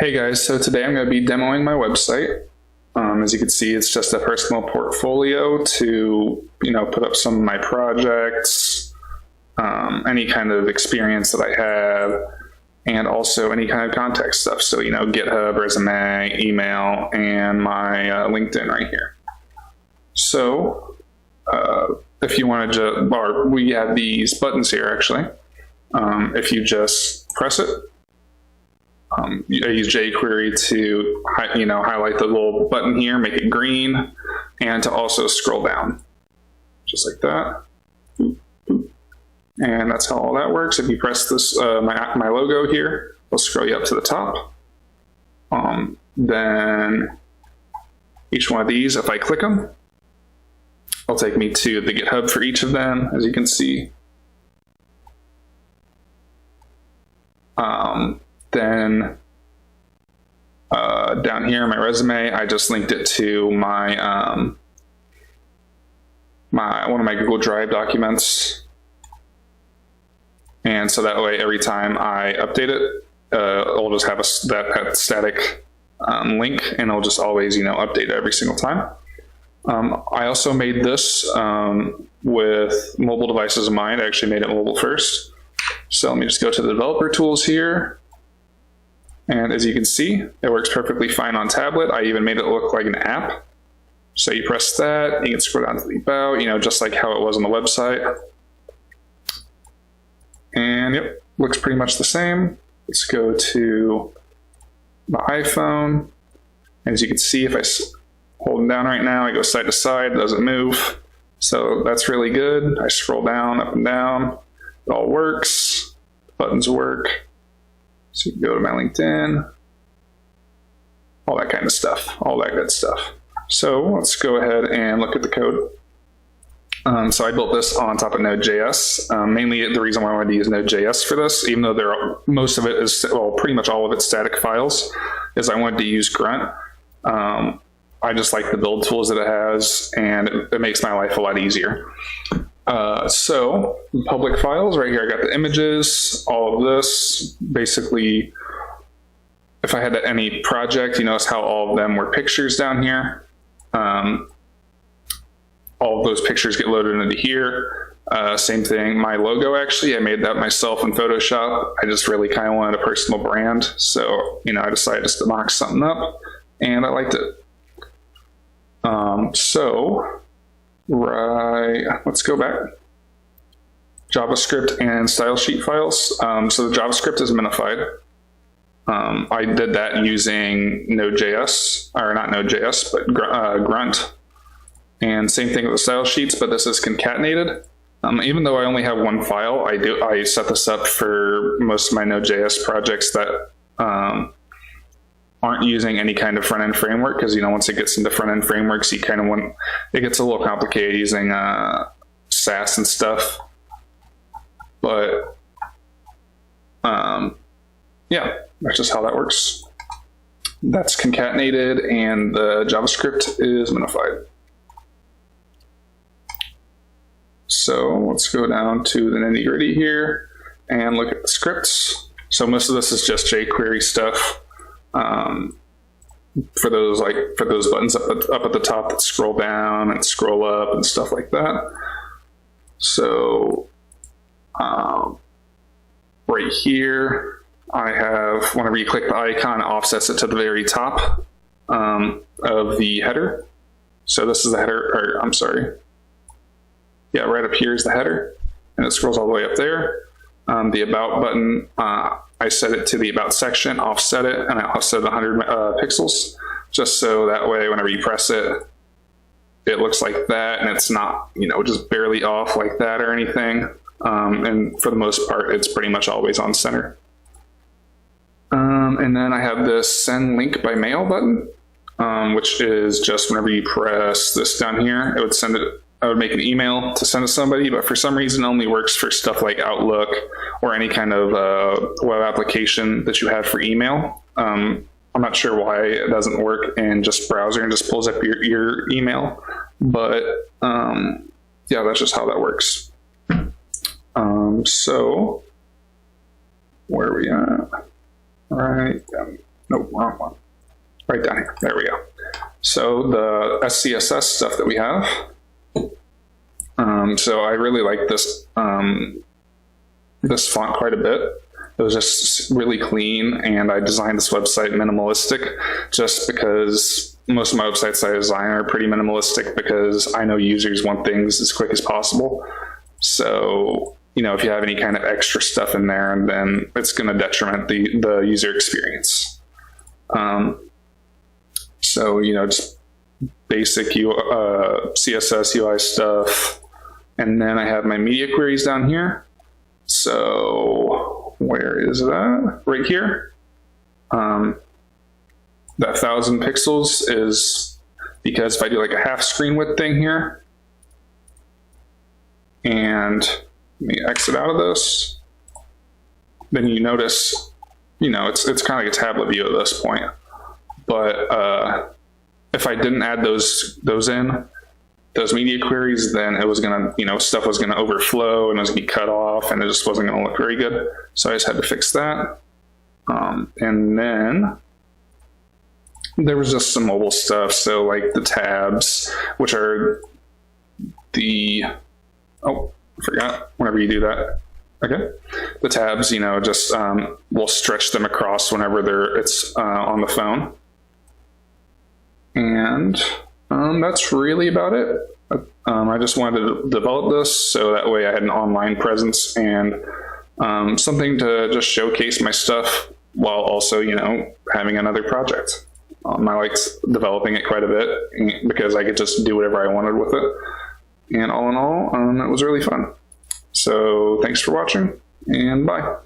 Hey guys, so today I'm going to be demoing my website. As you can see, it's just a personal portfolio to, put up some of my projects, any kind of experience that I have, and also any kind of contact stuff. So, GitHub, resume, email, and my LinkedIn right here. So, if you want to we have these buttons here actually. If you just press it, I use jQuery to highlight the little button here, make it green, and to also scroll down, just like that. And that's how all that works. If you press this, my logo here, it'll scroll you up to the top. Then each one of these, if I click them, it'll take me to the GitHub for each of them, as you can see. Then down here, my resume, I just linked it to my one of my Google Drive documents, and so that way, every time I update it, it'll just have that static link, and it'll just always update it every single time. I also made this with mobile devices in mind. I actually made it mobile first. So let me just go to the developer tools here. And as you can see, it works perfectly fine on tablet. I even made it look like an app. So you press that, you can scroll down to the about, just like how it was on the website. And yep, looks pretty much the same. Let's go to my iPhone. And as you can see, if I hold them down right now, I go side to side, it doesn't move. So that's really good. I scroll down, up and down. It all works. Buttons work. So you can go to my LinkedIn, all that kind of stuff, all that good stuff. So let's go ahead and look at the code. So I built this on top of Node.js. Mainly the reason why I wanted to use Node.js for this, even though most of it is, well, pretty much all of it's static files, is I wanted to use Grunt. I just like the build tools that it has, and it makes my life a lot easier. So public files right here, I got the images, all of this. Basically, if I had any project, you notice how all of them were pictures down here. All of those pictures get loaded into here. Same thing, my logo actually, I made that myself in Photoshop. I just really kind of wanted a personal brand. So, I decided just to mock something up, and I liked it. Let's go back. JavaScript and style sheet files. So the JavaScript is minified. I did that using Node.js, or not Node.js, but Grunt. And same thing with the style sheets, but this is concatenated. Even though I only have one file, I set this up for most of my Node.js projects that aren't using any kind of front-end framework, because once it gets into front-end frameworks, it gets a little complicated using Sass and stuff. But yeah, that's just how that works. That's concatenated, and the JavaScript is minified. So let's go down to the nitty-gritty here and look at the scripts. So most of this is just jQuery stuff. For those buttons up at the top that scroll down and scroll up and stuff like that. So right here, I have, whenever you click the icon, it offsets it to the very top of the header. So this is the header, or I'm sorry. Yeah, right up here is the header, and it scrolls all the way up there. The About button, I set it to the About section, offset it, and I offset 100 pixels, just so that way whenever you press it, it looks like that, and it's not, just barely off like that or anything. And for the most part, it's pretty much always on center. And then I have this Send Link by Mail button, which is just whenever you press this down here, it would send it. I would make an email to send to somebody, but for some reason it only works for stuff like Outlook or any kind of web application that you have for email. I'm not sure why it doesn't work in just browser and just pulls up your email, but yeah, that's just how that works. So where are we at? Right Nope, wrong one. Right down here. There we go. So the SCSS stuff that we have. So I really like this this font quite a bit. It was just really clean, and I designed this website minimalistic just because most of my websites I design are pretty minimalistic because I know users want things as quick as possible. So, you know, if you have any kind of extra stuff in there, then it's going to detriment the user experience. So, you know, just basic CSS UI stuff. And then I have my media queries down here. So where is that? Right here. That 1,000 pixels is because if I do like a half screen width thing here, and let me exit out of this, then you notice, you know, it's kind of like a tablet view at this point. But if I didn't add those media queries, then it was gonna, you know, stuff was gonna overflow and it was gonna be cut off, and it just wasn't gonna look very good. So I just had to fix that. And then there was just some mobile stuff. So like the tabs, which are oh, I forgot, whenever you do that. Okay. The tabs, you know, just we'll stretch them across whenever it's on the phone. And that's really about it. I just wanted to develop this so that way I had an online presence and something to just showcase my stuff while also, you know, having another project. I liked developing it quite a bit because I could just do whatever I wanted with it. And all in all, it was really fun. So thanks for watching, and bye.